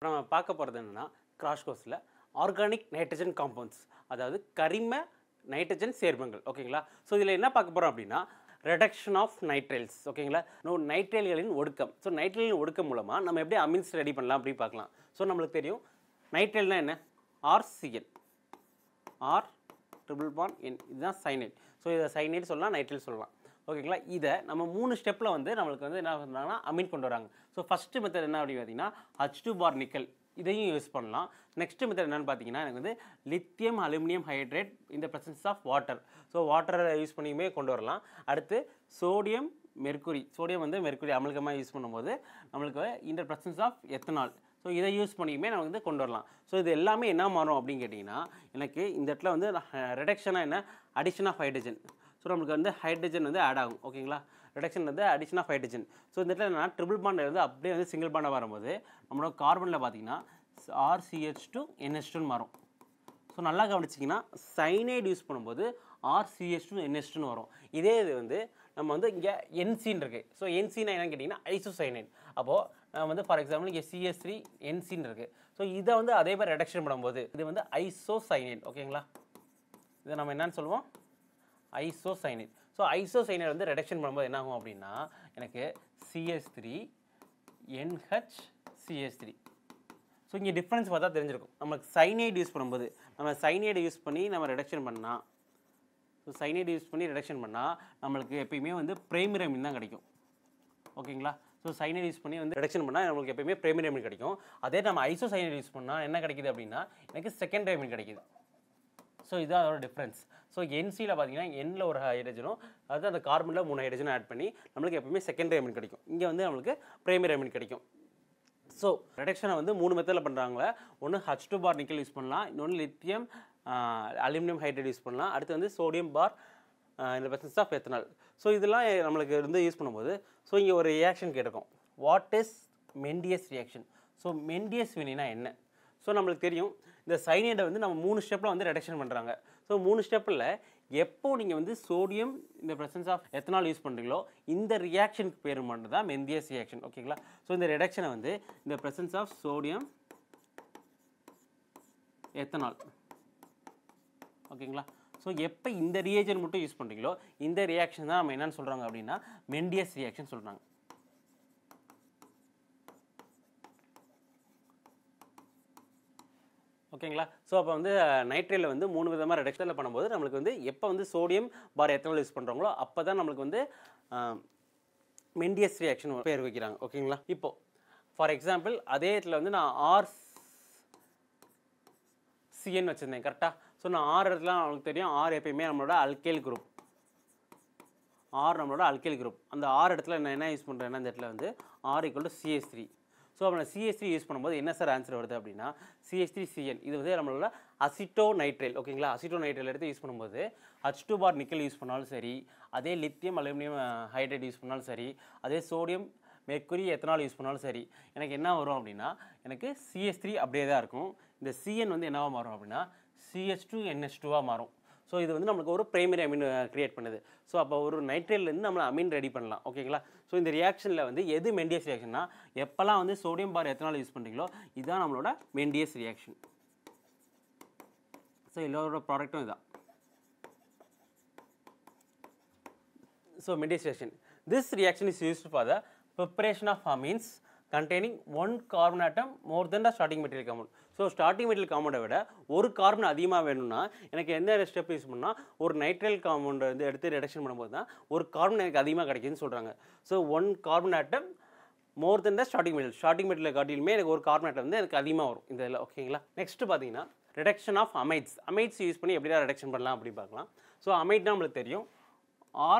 நம்ம பார்க்க போகிறது என்னென்னா கிராஷ் கோர்ஸில் ஆர்கானிக் நைட்ரஜன் காம்பவுண்ட்ஸ், அதாவது கரிம நைட்ரஜன் சேர்மங்கள். ஓகேங்களா? ஸோ இதில் என்ன பார்க்க போகிறோம் அப்படின்னா ரெடக்ஷன் ஆஃப் நைட்ரைல்ஸ். ஓகேங்களா? நைட்ரைல்களின் ஒடுக்கம். ஸோ நைட்ரைலின் ஒடுக்கம் மூலமாக நம்ம எப்படி அமீன்ஸ் ரெடி பண்ணலாம் அப்படின்னு பார்க்கலாம். ஸோ நம்மளுக்கு தெரியும் நைட்ரைல்னா என்ன? RCN, R triple bond N, இதுதான் சைனைட். ஸோ இதை சைனைட் சொல்லலாம், நைட்ரைல் சொல்லலாம். ஓகேங்களா? இதை நம்ம 3 ஸ்டெப்பில் வந்து நம்மளுக்கு வந்து என்ன பண்ணுறாங்கன்னா அமீன் கொண்டு வராங்க. ஸோ ஃபஸ்ட்டு மெத்தட் என்ன அப்படின்னு பார்த்தீங்கன்னா H2 பார் நிக்கல், இதையும் யூஸ் பண்ணலாம். நெக்ஸ்ட் மெத்தட் என்னென்னு பார்த்தீங்கன்னா எனக்கு வந்து லித்தியம் அலுமினியம் ஹைட்ரேட் இந்த ப்ரெசன்ஸ் ஆஃப் வாட்டர். ஸோ வாட்டரை யூஸ் பண்ணியுமே கொண்டு வரலாம். அடுத்து சோடியம் மெர்க்குரி, சோடியம் வந்து மெர்க்குரி அமிலகமாக யூஸ் பண்ணும்போது நம்மளுக்கு இந்த ப்ரெசன்ஸ் ஆஃப் எத்தனால். ஸோ இதை யூஸ் பண்ணியுமே நம்ம வந்து கொண்டு வரலாம். ஸோ இது எல்லாமே என்ன மாறும் அப்படின்னு கேட்டிங்கன்னா எனக்கு இந்த இடத்துல வந்து ரெடக்ஷனாக என்ன அடிஷன் ஆஃப் ஹைட்ரஜன். ஸோ நம்மளுக்கு வந்து ஹைட்ரஜன் வந்து ஆட் ஆகும். ஓகேங்களா? ரிடக்ஷன் வந்து அடிஷன் ஆஃப் ஹைட்ரஜன். ஸோ இந்த இடத்துல என்னன்னா ட்ரிபிள் பாண்ட் வந்து அப்படியே வந்து சிங்கிள் பாண்டாக வரும்போது நம்மளோட கார்பனில் பார்த்தீங்கன்னா RCH2 NH2 மாறும். ஸோ நல்லா கவனிச்சிங்கன்னா சைனைடு யூஸ் பண்ணும்போது RCH2 NH2 வரும். இதே இது வந்து நம்ம வந்து இங்கே என்சின் இருக்குது. ஸோ என்சின்னா என்னன்னு கேட்டிங்கன்னா ஐசோசைனைட். அப்போது நம்ம வந்து ஃபார் எக்ஸாம்பிள் இங்கே CH3 என்சின் இருக்குது. ஸோ இதை வந்து அதே மாதிரி ரெடக்ஷன் பண்ணும்போது இது வந்து ஐசோசைனைட். ஓகேங்களா? இதை நம்ம என்னன்னு சொல்லுவோம்? ஐசோசைனைட். ஸோ ஐசோசைனைட் வந்து ரெடக்ஷன் பண்ணும்போது என்ன ஆகும் அப்படின்னா எனக்கு CH3 NHCH3. ஸோ இங்கே டிஃப்ரென்ஸ் பார்த்தா தெரிஞ்சிருக்கும். நமக்கு சைனைடு யூஸ் பண்ணும்போது நம்ம சைனைடு யூஸ் பண்ணி நம்ம ரெடக்ஷன் பண்ணால், ஸோ சைனைடு யூஸ் பண்ணி ரெடக்ஷன் பண்ணால் நம்மளுக்கு எப்பயுமே வந்து பிரைமரி அமீன் தான் கிடைக்கும். ஓகேங்களா? ஸோ சைனைடு யூஸ் பண்ணி வந்து ரெடக்ஷன் பண்ணால் நம்மளுக்கு எப்பயுமே பிரைமரி அமீன் கிடைக்கும். அதே நம்ம ஐசோசைனைடு யூஸ் பண்ணால் என்ன கிடைக்குது அப்படின்னா எனக்கு செகண்டரி அமீன் கிடைக்குது. ஸோ இதுதான் அதோட டிஃப்ரென்ஸ். ஸோ என்சியில் பார்த்தீங்கன்னா எண்ணில் ஒரு ஹைட்ரஜனும் அதாவது அந்த கார்பனில் 3 ஹைட்ரஜனும் ஆட் பண்ணி நம்மளுக்கு எப்பவுமே செகண்டரி அமீன் கிடைக்கும். இங்கே வந்து நம்மளுக்கு பிரைமரி அமீன் கிடைக்கும். ஸோ ரெடக்ஷனை வந்து 3 மெத்தடில் பண்ணுறாங்க. ஒன்று H2 பார் நிக்கல் யூஸ் பண்ணலாம், இன்னொன்று லித்தியம் அலுமினியம் ஹைட்ரேட் யூஸ் பண்ணலாம், அடுத்து வந்து சோடியம் பார் இந்த ப்ரெசன்ஸ் ஆஃப் எத்தனால். ஸோ இதெல்லாம் நம்மளுக்கு வந்து யூஸ் பண்ணும்போது ஸோ இங்கே ஒரு ரியாக்ஷன் கேட்டிருக்கோம். What is Mendius reaction? So Mendius வினைனா என்ன? ஸோ நம்மளுக்கு தெரியும் இந்த சைனைடை வந்து நம்ம 3 ஸ்டெப்பில் வந்து ரெடக்ஷன் பண்ணுறாங்க. ஸோ 3 ஸ்டெப்பில் எப்போ நீங்கள் வந்து சோடியம் இந்த ப்ரெசன்ஸ் ஆஃப் எத்தனால் யூஸ் பண்ணுறீங்களோ இந்த ரியாக்ஷனுக்கு பேர் மட்டும் தான் மெண்டியஸ் ரியாக்ஷன். ஓகேங்களா? ஸோ இந்த ரெடக்ஷனை வந்து இந்த ப்ரெசன்ஸ் ஆஃப் சோடியம் எத்தனால். ஓகேங்களா? ஸோ எப்போ இந்த ரியேஜன் மட்டும் யூஸ் பண்ணுறீங்களோ இந்த ரியாக்ஷன் தான் நம்ம என்னென்னு சொல்கிறாங்க அப்படின்னா மெண்டியஸ் ரியாக்ஷன் சொல்கிறாங்க. ஓகேங்களா? ஸோ அப்போ வந்து நைட்ரைலில் வந்து 3 விதமாக ரெடக்ஷனில் பண்ணும்போது நம்மளுக்கு வந்து எப்போ வந்து சோடியம் பார் எத்தனால் யூஸ் பண்ணுறாங்களோ அப்போ தான் நம்மளுக்கு வந்து மெண்டியஸ் ரியாக்ஷன் பேர் வைக்கிறாங்க. ஓகேங்களா? இப்போது ஃபார் எக்ஸாம்பிள் அதே இடத்துல வந்து நான் RCN வச்சுருந்தேன். கரெக்டாக? ஸோ நான் இடத்துல நம்மளுக்கு தெரியும் எப்பயுமே நம்மளோட அல்கைல் குரூப். நம்மளோட அல்கைல் குரூப். அந்த இடத்துல நான் என்ன யூஸ் பண்ணுறேன்னா இந்த இடத்துல வந்து R = CH3. ஸோ அப்போ நான் CH3 யூஸ் பண்ணும்போது என்ன சார் ஆன்சர் வருது அப்படின்னா CH3CN. இது வந்து நம்மளோட அசிட்டோநைட்ரைல். ஓகேங்களா? அசிட்டோநைட்ரைல் எடுத்து யூஸ் பண்ணும்போது H2 பார் நிக்கல் யூஸ் பண்ணாலும் சரி, அதே லித்தியம் அலுமினியம் ஹைட்ரேட் யூஸ் பண்ணாலும் சரி, அதே சோடியம் மெர்க்குரி எத்தனால் யூஸ் பண்ணாலும் சரி, எனக்கு என்ன வரும் அப்படின்னா எனக்கு CH3 அப்படியே தான் இருக்கும். இந்த CN வந்து என்னவாக மாறும் அப்படின்னா CH2 NH2 மாறும். ஸோ இது வந்து நம்மளுக்கு ஒரு பிரைமரி அமீன் கிரியேட் பண்ணுது. ஸோ அப்போ ஒரு நைட்ரைல்லேருந்து நம்மளை அமீன் ரெடி பண்ணலாம். ஓகேங்களா? ஸோ இந்த ரியாக்ஷனில் வந்து எது மெண்டியஸ் ரியாக்ஷன்னா எப்போல்லாம் வந்து சோடியம் பார் எத்தனால் யூஸ் பண்ணுறீங்களோ இதுதான் நம்மளோட மெண்டியஸ் ரியாக்ஷன். ஸோ எல்லாரோட ப்ராடக்ட்டும் இதுதான். So Mendius reaction. This reaction is used for the preparation of amines containing 1 carbon atom more than the starting material compound. So starting material காம்பவுண்டை விட ஒரு கார்பன் அதிகமாக வேணும்னா எனக்கு எந்த ஸ்டெப் யூஸ் பண்ணால் ஒரு நைட்ரைல் காம்பவுண்டை வந்து எடுத்து ரெடக்ஷன் பண்ணும்போது தான் ஒரு கார்பன் எனக்கு அதிகமாக கிடைக்குதுன்னு சொல்கிறாங்க. So 1 carbon atom more than the starting material காட்டிலுமே எனக்கு ஒரு கார்பன் ஆட்டம் வந்து எனக்கு அதிகமாக வரும் இந்த இதில். ஓகேங்களா? நெக்ஸ்ட் பார்த்தீங்கன்னா ரிடக்ஷன் ஆஃப் அமைட்ஸ் யூஸ் பண்ணி எப்படி தான் ரெடக்ஷன் பண்ணலாம் அப்படின்னு பார்க்கலாம். ஸோ அமைட்னா நம்மளுக்கு தெரியும்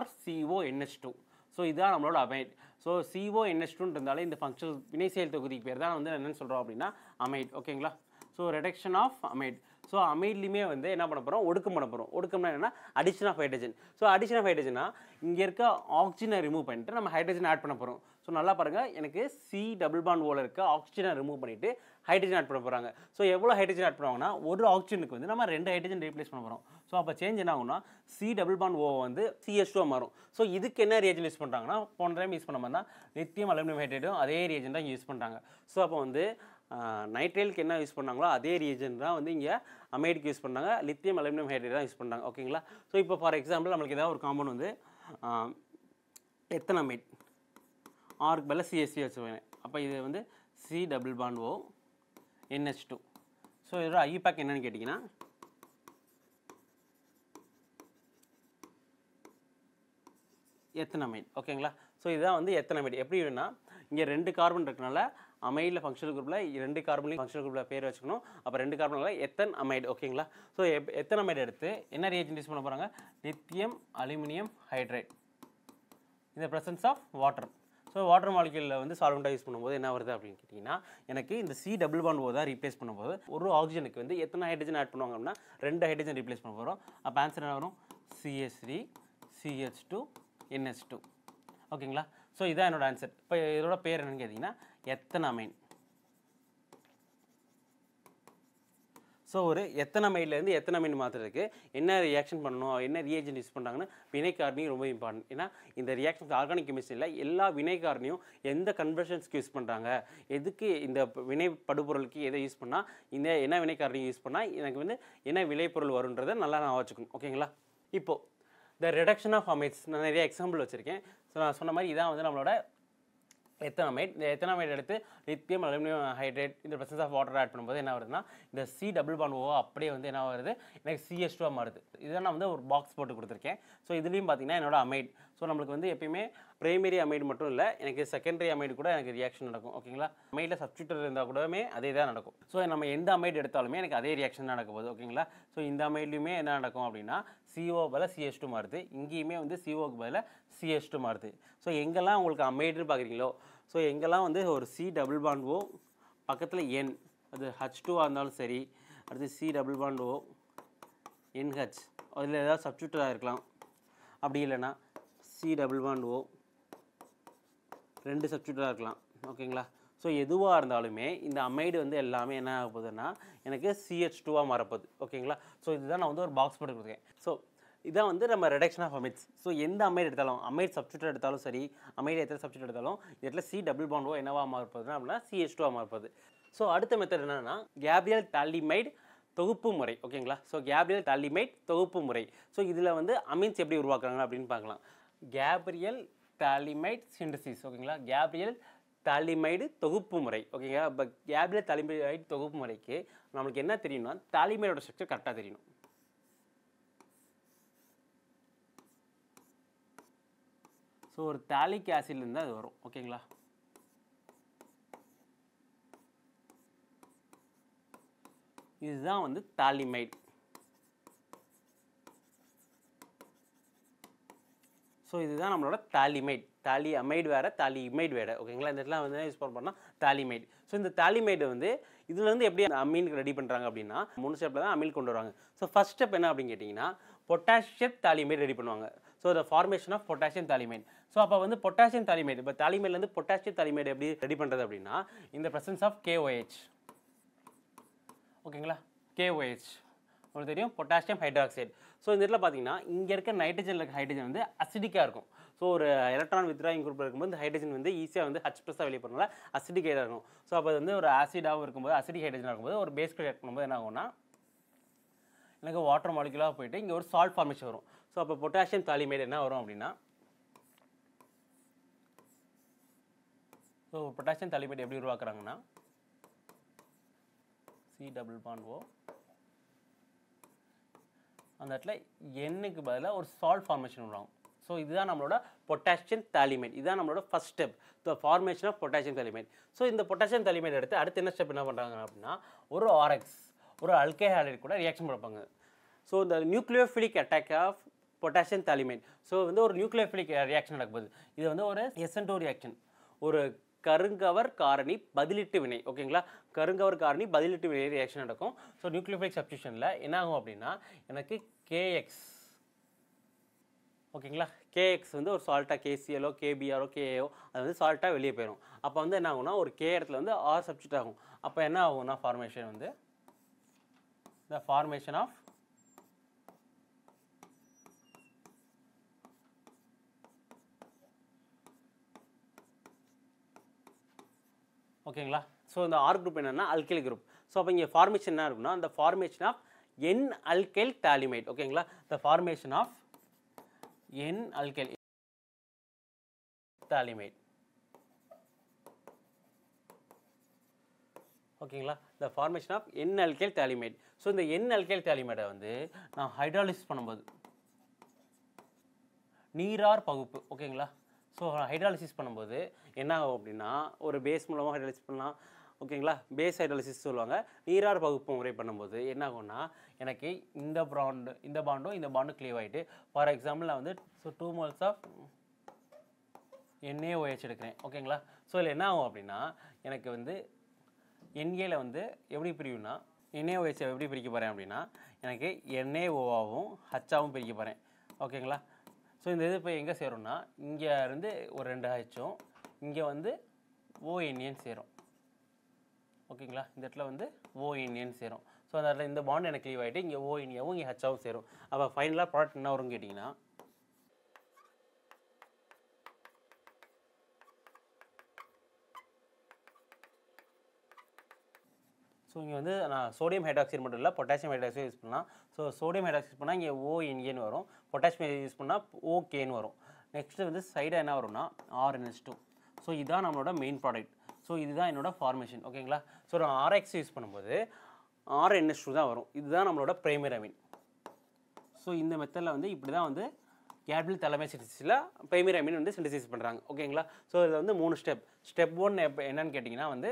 RCONH2. ஸோ இதுதான் நம்மளோட அமைட். ஸோ CONH2 இருந்தாலே இந்த ஃபங்க்ஷனல் வினைசெயல் தொகுதிக்கு பேர் தான் வந்து என்னென்னு சொல்கிறோம் அப்படின்னா அமைட். ஓகேங்களா? So reduction of amide. So அமைட்லேயுமே வந்து என்ன பண்ண போகிறோம்? ஒடுக்கம் பண்ண போகிறோம். ஒடுக்கம்னா என்னன்னா addition of hydrogen. So addition of ஹைட்ரஜனா இங்கே இருக்க ஆக்சிஜனை ரிமூவ் பண்ணிட்டு நம்ம ஹைட்ரஜன் ஆட் பண்ண போகிறோம். ஸோ நல்லா பாருங்கள், எனக்கு C++Oல இருக்க ஆக்சிஜனை ரிமூவ் பண்ணிவிட்டு ஹைட்ரஜன் ஆட் பண்ண போகிறாங்க. ஸோ எவ்வளோ ஹைட்ரஜன் ஆட் பண்ணுவாங்கன்னா ஒரு ஆக்சிஜனுக்கு வந்து நம்ம 2 ஹைட்ரஜன் ரீப்ளேஸ் பண்ண போகிறோம். ஸோ அப்போ சேஞ்ச் என்ன ஆகும்னா C++O வந்து CH2 மாறும். ஸோ இதுக்கு என்ன ரியேஜன் யூஸ் பண்ணுறாங்கன்னா போன டைம் யூஸ் பண்ண மாதிரி தான் லித்தியம் அலுமினியம் ஹைட்ரேட்டும் அதே ரியேஜன் தான் யூஸ் பண்ணுறாங்க. ஸோ அப்போ வந்து நைட்ரைலுக்கு என்ன யூஸ் பண்ணாங்களோ அதே ரீஜன் தான் வந்து இங்கே அமைடுக்கு யூஸ் பண்ணாங்க, லித்தியம் அலுமினியம் ஹைட்ரேட் தான் யூஸ் பண்ணாங்க. ஓகேங்களா? ஸோ இப்போ ஃபார் எக்ஸாம்பிள் நம்மளுக்கு ஏதாவது ஒரு காம்பவுண்ட் வந்து எத்தனமைட் ஆர்க்கு பதிலாக சிஎஸ்சி வச்சுருவேன். அப்போ இது வந்து C double bond O NH2. So இதோட ஐயூபேக் என்னன்னு கேட்டிங்கன்னா எத்தனமைட். ஓகேங்களா? ஸோ இதுதான் வந்து எத்தனமைட். எப்படி வேணும்னா இங்கே 2 கார்பன் இருக்கனால அமைடில் ஃபங்க்ஷனல் குரூப்பில் 2 கார்பன்லையும் ஃபங்க்ஷனல் குரூப்பில் பேர் வச்சுக்கணும். அப்போ 2 கார்பன்ல எத்தன் அமைடு. ஓகேங்களா? ஸோ எத்தன் அமைடு எடுத்து என்ன ரியாக்ஷன் யூஸ் பண்ண போகிறாங்க? லித்தியம் அலுமினியம் ஹைட்ரேட் இந்த presence of water. So water மாலிக்யூலில் வந்து சால்வெண்ட்டாக யூஸ் பண்ணும்போது என்ன வருது அப்படின்னு கேட்டிங்கன்னா எனக்கு இந்த சி டபுள் பாண்ட் ஓ தான் ரீப்ளேஸ் பண்ணும்போது ஒரு ஆக்சிஜனுக்கு வந்து எத்தனை ஹைட்ரஜன் ஆட் பண்ணுவாங்க அப்படின்னா 2 ஹைட்ரஜன் ரீப்ளேஸ் பண்ண போகிறோம். அப்போ ஆன்சர் என்ன வரும்? CH3 CH2 NH2. ஓகேங்களா? ஸோ இதான் என்னோட ஆன்சர். இப்போ இதோட பேர் என்னன்னு கேட்டிங்கன்னா எத்தனமைன். ஸோ ஒரு எத்தனமைட்லேருந்து எத்தனமைன் மாற்றுறதுக்கு என்ன ரியாக்ஷன் பண்ணணும், என்ன ரியேஜென்ட் யூஸ் பண்ணுறாங்கன்னு வினைக்காரணி ரொம்ப இம்பார்ட்டன்ட். ஏன்னா இந்த ரியாக்ஷன்ஸ் ஆர்கானிக் கெமிஸ்ட்ரியில் எல்லா வினைக்காரணியும் எந்த கன்வர்ஷன்ஸ்க்கு யூஸ் பண்ணுறாங்க, எதுக்கு இந்த வினை படுபொருளுக்கு எதை யூஸ் பண்ணால் இந்த என்ன வினைக்காரணி யூஸ் பண்ணால் எனக்கு வந்து என்ன விளைபொருள் வருன்றதை நல்லா நான் வச்சுக்கணும். ஓகேங்களா? இப்போது த ரிடக்ஷன் ஆஃப் அமைட்ஸ் நான் நிறைய எக்ஸாம்பிள் வச்சுருக்கேன். ஸோ நான் சொன்ன மாதிரி இதான் வந்து நம்மளோட எத்தனமைட். இந்த எத்தனமைட் எடுத்து லித்தியம் அலுமினியம் ஹைட்ரேட் இந்த ப்ரெசன்ஸ் ஆஃப் வாட்டர் ஆட் பண்ணும்போது என்ன வருதுன்னா இந்த சி டபுள் பாண்ட் ஓ அப்படியே வந்து என்ன வருது? எனக்கு CH2 மாறுது. இதை நான் வந்து ஒரு பாக்ஸ் போட்டு கொடுத்துருக்கேன். ஸோ இதுலேயும் பார்த்தீங்கன்னா என்னோட அமைட். ஸோ நம்மளுக்கு வந்து எப்பயுமே பிரைமரி அமைடு மட்டும் இல்லை, எனக்கு செகண்டரி அமைடு கூட எனக்கு ரியாக்ஷன் நடக்கும். ஓகேங்களா? அமைடில் சப்ஸ்டியூட்டர் இருந்தால் கூடவே அதே தான் நடக்கும். ஸோ நம்ம எந்த அமைடு எடுத்தாலுமே எனக்கு அதே ரியாக்ஷன் நடக்க போகுது. ஓகேங்களா? ஸோ இந்த அமைட்லையுமே என்ன நடக்கும் அப்படின்னா CO பதிலாக CH2 மாறுது, இங்கேயுமே வந்து COக்கு பதிலாக CH2 மாறுது. ஸோ எங்கெல்லாம் உங்களுக்கு அமைடுன்னு பார்க்குறீங்களோ, ஸோ எங்கெல்லாம் வந்து ஒரு சி டபுள் பாண்ட் ஓ பக்கத்தில் N அது H2ஆக இருந்தாலும் சரி, அடுத்து C double bond O NH அதில் ஏதாவது சப்ஸ்டியூட்டராக இருக்கலாம். அப்படி இல்லைன்னா சி டபுள் பாண்ட் ஓ 2 சப்ஸ்டியூட்டராக இருக்கலாம். ஓகேங்களா? ஸோ எதுவாக இருந்தாலுமே இந்த அமைடு வந்து எல்லாமே என்ன ஆக போகுதுன்னா எனக்கு CH2ஆக மாறப்போகுது. ஓகேங்களா? ஸோ இதுதான் நான் வந்து ஒரு பாக்ஸ் போட்டு கொடுத்துருக்கேன். ஸோ இதான் வந்து நம்ம ரிடக்ஷன் ஆஃப் அமைட்ஸ். ஸோ எந்த அமைடு எடுத்தாலும் அமைடு சப்ஸ்டியூட் எடுத்தாலும் சரி, அமைடு எத்தனை சப்ஸ்டியூட் எடுத்தாலும் இதில் சி டபுள் பாண்ட் ஓ என்னவா மாறப்போகுதுன்னா அப்படின்னா CH2ஆக மாறப்போகுது. ஸோ அடுத்த மெத்தட் என்னன்னா கேப்ரியல் தாலிமைடு தொகுப்பு முறை. ஓகேங்களா? ஸோ கேப்ரியல் தாலிமைடு தொகுப்பு முறை. ஸோ இதில் வந்து அமீன்ஸ் எப்படி உருவாக்குறாங்க அப்படின்னு பார்க்கலாம். Gabriel phthalimide synthesis. ஓகேங்களா? கேப்ரியல் தாலிமைடு தொகுப்பு முறை. ஓகேங்களா? இப்போ கேப்ரியல் தாலிமைடு தொகுப்பு முறைக்கு நம்மளுக்கு என்ன தெரியணும்னா தாலிமைடோட ஸ்ட்ரக்சர் கரெக்டாக தெரியணும். ஸோ ஒரு தாலிக் ஆசிட்லேருந்து அது வரும். ஓகேங்களா? இதுதான் வந்து தாலிமைடு. ஸோ இதுதான் நம்மளோட தாலிமைடு. தாலி அமைடு வேறு, தாலி இமைடு வேறு. ஓகேங்களா? இந்த இடத்துல வந்து யூஸ் பண்ணோம்னா தாலிமைடு. ஸோ இந்த தாலிமைடு வந்து இதில் வந்து எப்படி அமீனுக்கு ரெடி பண்ணுறாங்க அப்படின்னா 3 ஸ்டெப்பில் தான் அமீன் கொண்டு வருவாங்க. ஸோ ஃபர்ஸ்ட் ஸ்டெப் என்ன அப்படின்னு கேட்டிங்கன்னா பொட்டாசியம் தாலிமைடு ரெடி பண்ணுவாங்க. So the formation of potassium phthalimide. So அப்போ வந்து பொட்டாசியம் தாலிமைடு இப்போ தாலிமைட்லேருந்து பொட்டாசியம் தாலிமைடு எப்படி ரெடி பண்ணுறது அப்படின்னா இந்த ப்ரெசன்ஸ் ஆஃப் KOH. ஓகேங்களா? KOH உங்களுக்கு தெரியும், பொட்டாசியம் ஹைட்ராக்சைடு. ஸோ இந்த இடத்துல பார்த்தீங்கன்னா இங்கே இருக்க நைட்ரஜனில் இருக்க ஹைட்ரஜன் வந்து அசிடிக்காக இருக்கும். ஸோ ஒரு எலக்ட்ரான் வித்ராயிங் குரூப் இருக்கும்போது இந்த ஹைட்ரஜன் வந்து ஈஸியாக வந்து H+ வெளியே போகிறனால அசிடிக் ஹைட்ராக இருக்கும். ஸோ அப்போ வந்து ஒரு ஆசிடாகவும் இருக்கும்போது அசிடிக் ஹைட்ரஜனாக இருக்கும்போது ஒரு பேஸ் ரியாக்ட் பண்ணும்போது என்ன ஆகும்னா எனக்கு வாட்டர் மாலிகுலாக போயிட்டு இங்கே ஒரு சால்ட் ஃபார்மேஷன் வரும். ஸோ அப்போ பொட்டாசியம் தாலிமைடு என்ன வரும் அப்படின்னா ஸோ பொட்டாசியம் தாலிமைடு எப்படி உருவாக்குறாங்கன்னா சி டபுள் பாண்ட் ஓ அந்த இடத்துல எண்ணுக்கு பதிலாக ஒரு சால்ட் ஃபார்மேஷன் உருவாகும். ஸோ இதுதான் நம்மளோட பொட்டாசியம் தாலிமைடு. இதுதான் நம்மளோட first step, the formation of potassium phthalimide. So இந்த பொட்டாசியம் தாலிமைடு எடுத்து அடுத்து என்ன ஸ்டெப் என்ன பண்ணுறாங்க அப்படின்னா ஒரு RX ஒரு அல்கைஹைடைடு கூட ரியாக்ஷன் கொடுப்பாங்க. ஸோ இந்த nucleophilic attack of potassium phthalimide. So வந்து ஒரு நியூக்ளியோஃபிலிக் ரியாக்ஷன் நடக்குது. இது வந்து ஒரு SN2 ரியாக்ஷன், ஒரு கருங்கவர் காரணி பதிலீட்டு வினை. ஓகேங்களா? கருங்கவர் காரணி பதிலீட்டு வினை ரியாக்ஷன் நடக்கும். ஸோ நியூக்ளியோஃபிலிக் சப்ஸ்டியூஷனில் என்ன ஆகும் அப்படின்னா எனக்கு KX. ஓகேங்களா? KX வந்து ஒரு சால்ட்டாக KClஓ KBrஓ KAO அது வந்து சால்ட்டாக வெளியே போயிடும். அப்போ வந்து என்ன ஆகும்னா ஒரு K இடத்துல வந்து R சப்ஸ்டியூட் ஆகும். அப்போ என்ன ஆகும்னா ஃபார்மேஷன் வந்து த ஃபார்மேஷன் ஆஃப் ஓகேங்களா? ஸோ இந்த ஆர் குரூப் என்னன்னா அல்கைல் குரூப். ஸோ அப்போ இங்கே ஃபார்மேஷன் என்ன இருக்குன்னா அந்த formation of N alkyl phthalimide. ஓகேங்களா, the formation of N alkyl phthalimide. ஓகேங்களா, the formation of N alkyl phthalimide. So இந்த என் அல்கைல் தாலிமைடை வந்து நான் ஹைட்ராலிசிஸ் பண்ணும்போது நீரார் பகுப்பு. ஓகேங்களா, ஸோ ஹைட்ராலிசிஸ் பண்ணும்போது என்ன ஆகும் அப்படின்னா ஒரு பேஸ் மூலமாக ஹைட்ராலிசிஸ் பண்ணலாம். ஓகேங்களா, பேஸ் ஹைட்ராலிசிஸ் சொல்லுவாங்க. நீரார் பகுப்பு முறை பண்ணும்போது என்ன ஆகும்னா எனக்கு இந்த பாண்டும் இந்த பாண்டும் க்ளீவ் ஆகிட்டு, ஃபார் எக்ஸாம்பிள் நான் வந்து 2 moles ஆஃப் NaOH எடுக்கிறேன். ஓகேங்களா, ஸோ இதில் என்ன ஆகும் அப்படின்னா எனக்கு வந்து NAல வந்து எப்படி பிரியும்னா NaOH எப்படி பிரிக்க போகிறேன் அப்படின்னா எனக்கு NaOவாகவும் Hஆகவும் பிரிக்க போகிறேன். ஓகேங்களா, ஸோ இந்த இது இப்போ எங்கே சேரும்னா இங்கே இருந்து ஒரு 2 Hம் இங்கே வந்து ONA சேரும். ஓகேங்களா, இந்த இடத்துல வந்து ONA சேரும். ஸோ அந்த இடத்துல இந்த பாண்ட் எனக்கு க்ளீவ் ஆகிட்டு இங்கே ONAவும் இங்கே Hஆவும் சேரும். அப்போ ஃபைனலாக ப்ராடக்ட் என்ன வரும்னு கேட்டிங்கன்னா ஸோ இங்கே வந்து நான் சோடியம் ஹைட்ராக்சைடு மட்டும் இல்லை பொட்டாசியம் ஹைட்ராக்சைடு யூஸ் பண்ணலாம். ஸோ சோடியம் ஹைட்ராக்சைடு பண்ணால் இங்கே ONAன்னு வரும், பொட்டாசியம் யூஸ் பண்ணால் OKன்னு வரும். நெக்ஸ்ட்டு வந்து சைடாக என்ன வரும்னா RNH2. ஸோ இதுதான் நம்மளோட மெயின் ப்ராடக்ட். ஸோ இதுதான் என்னோட ஃபார்மேஷன். ஓகேங்களா, ஸோ நான் RX யூஸ் பண்ணும்போது RNH2 தான் வரும். இதுதான் நம்மளோட பிரைமரி அமீன். ஸோ இந்த மெத்தடில் வந்து இப்படி தான் வந்து கேட்பிள் தலைமை சின்தசிஸில் பிரைமரி அமீன் வந்து சின்தசிஸ் பண்ணுறாங்க. ஓகேங்களா, ஸோ இதில் வந்து 3 ஸ்டெப். ஸ்டெப் 1 என்னன்னு கேட்டிங்கன்னா வந்து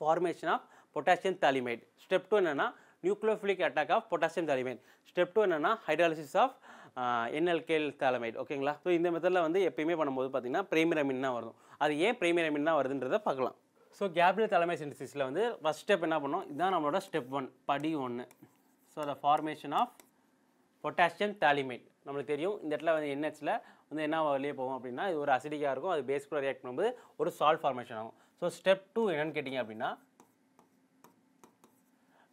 formation of potassium phthalimide. Step 2 என்னென்னா nucleophilic attack of potassium phthalimide. Step 2 என்னென்னா ஹைட்ராலிசிஸ் ஆஃப் NalKl தாலிமைட். ஓகேங்களா, ஸோ இந்த மெத்தடில் வந்து எப்பயுமே பண்ணும்போது பார்த்தீங்கன்னா பிரைமரி அமீன் தான் வரும். அது ஏன் பிரைமரி அமீன் தான் வருதுன்றதை பார்க்கலாம். ஸோ கேப்ரியல் தலைமை சின்தசிஸில் வந்து ஃபஸ்ட் ஸ்டெப் என்ன பண்ணோம், இதுதான் நம்மளோட ஸ்டெப் 1 படி 1. So the formation of potassium phthalimide. நம்மளுக்கு தெரியும் இந்த இடத்துல வந்து NHல வந்து என்ன வெளியே போகும் அப்படின்னா இது ஒரு அசிடிக்காக இருக்கும், அது பேஸ் கூட ரியாக்ட் பண்ணும்போது ஒரு சால்ட் ஃபார்மேஷன் ஆகும். ஸோ ஸ்டெப் 2 என்னன்னு கேட்டிங்க அப்படின்னா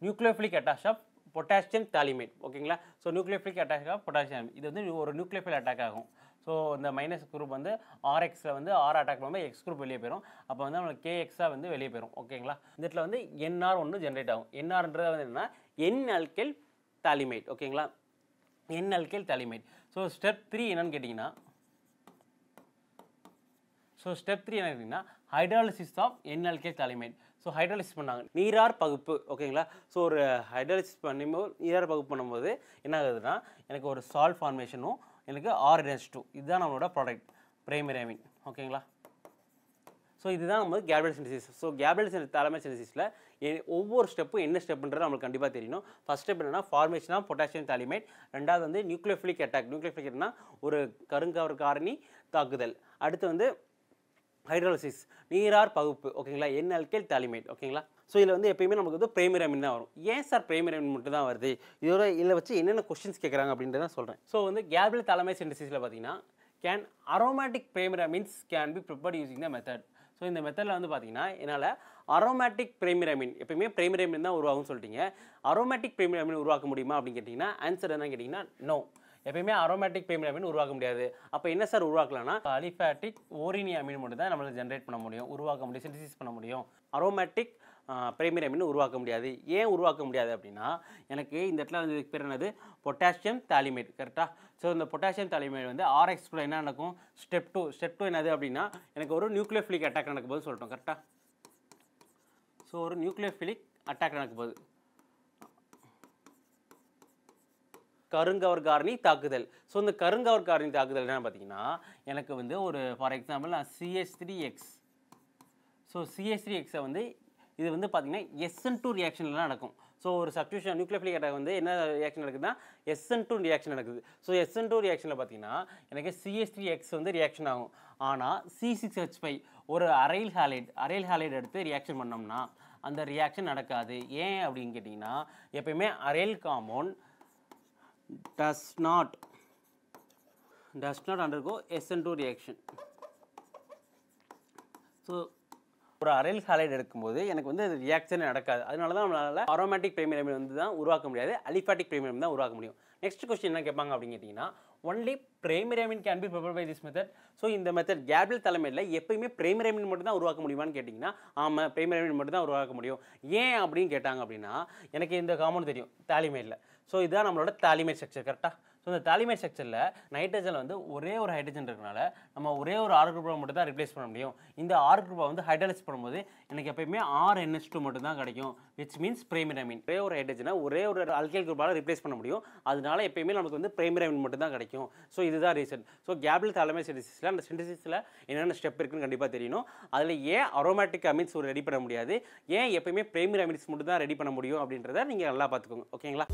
nucleophilic attack of potassium phthalimide. ஓகேங்களா, so nucleophilic attack of potassium இது வந்து ஒரு நியூக்ளியோஃபில் அட்டாக் ஆகும். ஸோ இந்த மைனஸ் குரூப் வந்து RXல வந்து ஆர் அட்டாக் பண்ணும்போது X குரூப் வெளியே போயிடும். அப்போ வந்து நம்மளுக்கு KXஆ வந்து வெளியே போயிடும். ஓகேங்களா, இந்த இடத்துல வந்து NR ஒன்று ஜென்ரேட் ஆகும். NRன்றது வந்து என்னன்னா என் அல்கைல் தாலிமைட். ஓகேங்களா, N alkyl phthalimide. So step 3 என்னன்னு கேட்டிங்கன்னா hydrolysis of N alkyl phthalimide. So hydrolysis பண்ணாங்க நீரார் பகுப்பு. ஓகேங்களா, ஸோ ஒரு ஹைட்ராலிசிஸ் பண்ணும்போது நீரார் பகுப்பு பண்ணும்போது என்ன ஆகுதுன்னா எனக்கு ஒரு சால்ட் ஃபார்மேஷனும் எனக்கு RNH2. இதுதான் நம்மளோட ப்ராடக்ட் பிரைமரி அமீன். ஓகேங்களா, ஸோ இதுதான் நம்ம கேப்ரியல் சின்தசிஸ். ஸோ கேப்ரியல் தலைமை சின்தசிஸில் ஒவ்வொரு ஸ்டெப்பும் என்ன ஸ்டெப்புன்றது நம்மளுக்கு கண்டிப்பாக தெரியணும். ஃபஸ்ட் ஸ்டெப் என்னன்னா ஃபார்மேஷன் ஆஃப் பொட்டாசியம் தாலிமைட். ரெண்டாவது வந்து நியூக்ளியோஃபிலிக் அட்டாக். நியூக்ளியோஃபிலிக்னா ஒரு கருங்கவர் காரணி தாக்குதல். அடுத்து வந்து ஹைட்ராலிசிஸ் நீரார் பகுப்பு. ஓகேங்களா, என் அல்கைல் தாலிமைட். ஓகேங்களா, ஸோ இதில் வந்து எப்பயுமே நமக்கு வந்து பிரைமரி அமீன் தான் வரும். ஏன் சார் பிரைமரி அமீன் மட்டும் தான் வருது, இதோட இதில் வச்சு என்னென்ன கொஸ்டின்ஸ் கேட்குறாங்க அப்படின்றத சொல்கிறேன். ஸோ வந்து கேப்ரியல் தலைமை சின்தசிஸில் பார்த்தீங்கன்னா can aromatic primary amines can be prepared using the method. So இந்த மெத்தடில் வந்து பார்த்தீங்கன்னா என்னால் அரோமேட்டிக் பிரைமரி அமீன் எப்பயுமே பிரைமரி அமீன் தான் உருவாகும்னு சொல்லிட்டீங்க. அரோமேட்டிக் பிரைமரி அமீன் உருவாக்க முடியுமா அப்படின்னு கேட்டிங்கன்னா ஆன்சர் என்ன கேட்டிங்கன்னா நோ. எப்பயுமே அரோமேட்டிக் பிரைமரி அமீன் உருவாக்க முடியாது. அப்போ என்ன சார் உருவாக்கலாம்னா அலிஃபேட்டிக் ஓரினி அமீன் மட்டும் தான் நம்மளால் ஜென்ரேட் பண்ண முடியும், உருவாக்க முடியும், சின்தசிஸ் பண்ண முடியும். அரோமேட்டிக் பிரைமரி அமீன் உருவாக்க முடியாது. ஏன் உருவாக்க முடியாது அப்படின்னா எனக்கு இந்த இடத்துல வந்து பேர் என்னது பொட்டாசியம் தாலிமைட். கரெக்டாக, ஸோ இந்த பொட்டாசியம் தாலிமைட் வந்து RX கூட என்ன நடக்கும் ஸ்டெப் 2 என்னது அப்படின்னா எனக்கு ஒரு நியூக்ளியோஃபிலிக் அட்டாக் நடக்கும்போது சொல்லிட்டோம். கரெக்டாக, ஸோ ஒரு நியூக்ளியோஃபிலிக் அட்டாக் நடக்கும்போது கருங்கவர் காரணி தாக்குதல். ஸோ இந்த கருங்கவர் காரணி தாக்குதல் என்ன பார்த்தீங்கன்னா எனக்கு வந்து ஒரு ஃபார் எக்ஸாம்பிள் நான் CH3X. ஸோ CH3Xை வந்து இது வந்து பார்த்தீங்கன்னா SN2 ரியாக்ஷன்லாம் நடக்கும். ஸோ ஒரு சப்ஸ்டியூஷன் நியூக்ளியோஃபிலிக் அட்டாக் வந்து என்ன ரியாக்ஷன் நடக்குதுன்னா SN2 ரியாக்ஷன் நடக்குது. ஸோ SN2 ரியாக்ஷனில் பார்த்தீங்கன்னா எனக்கு CH3X வந்து ரியாக்ஷன் ஆகும். ஆனால் C6H5 ஒரு அரைல் ஹாலைட் எடுத்து ரியாக்ஷன் பண்ணோம்னா அந்த ரியாக்ஷன் நடக்காது. ஏன் அப்படின்னு கேட்டிங்கன்னா எப்பயுமே aryl compound does not undergo SN2 reaction. So ஒரு அரைல் ஹாலைட் எடுக்கும்போது எனக்கு வந்து அது ரியாக்ஷன் நடக்காது. அதனால தான் நம்மளால் அரோமேட்டிக் பிரைமரி அமீன் வந்து தான் உருவாக்க முடியாது, அலிஃபேட்டிக் பிரைமரி அமீன் தான் உருவாக்க முடியும். நெக்ஸ்ட் கொஸ்டின் என்ன கேட்பாங்க அப்படின்னு கேட்டிங்கன்னா only primary amine can be prepared by this method. So இந்த மெத்தட் கேப்ரியல் தலைமையில் எப்பயுமே பிரைமரி அமீன் மட்டும் தான் உருவாக்க முடியுமான்னு கேட்டிங்கன்னா ஆமாம், பிரைமரி அமீன் மட்டும் தான் உருவாக்க முடியும். ஏன் அப்படின்னு கேட்டாங்க அப்படின்னா, எனக்கு இந்த காம்பவுண்ட் தெரியும் தாலிமைடில். ஸோ இதுதான் நம்மளோட தாலிமைட் ஸ்ட்ரக்சர், கரெக்டாக? ஸோ இந்த தாலிமைட் ஸ்ட்ரக்சரில் நைட்ரஜனில் வந்து ஒரே ஒரு ஹைட்ரஜன் இருக்கனால நம்ம ஒரே ஒரு ஆர் குரூப்பை மட்டும் தான் ரிப்ளேஸ் பண்ண முடியும். இந்த ஆர் குரூப்பை வந்து ஹைட்ரலைஸ் பண்ணும்போது எனக்கு எப்பயுமே RNH2 மட்டும் தான் கிடைக்கும், விச் மீன்ஸ் பிரைமரி அமீன். ஒரே ஒரு ஹைட்ரஜனை ஒரே ஒரு அல்கைல் குரூப்பால் ரிப்ளேஸ் பண்ண முடியும். அதனால எப்பயுமே நமக்கு வந்து பிரைமரி அமீன் மட்டும் தான் கிடைக்கும். ஸோ இதுதான் ரீசன். ஸோ கேப்ரியல் தாலிமைட் சிந்தசிஸில் அந்த சிந்தசிஸில் என்னென்ன ஸ்டெப் இருக்குன்னு கண்டிப்பாக தெரியணும். அதில் ஏன் அரோமேட்டிக் அமீன்ஸ் ஒரு ரெடி பண்ண முடியாது, ஏன் எப்பயுமே பிரைமரி அமீன்ஸ் மட்டும் தான் ரெடி பண்ண முடியும் அப்படின்றத நீங்கள் நல்லா பார்த்துக்கோங்க. ஓகேங்களா?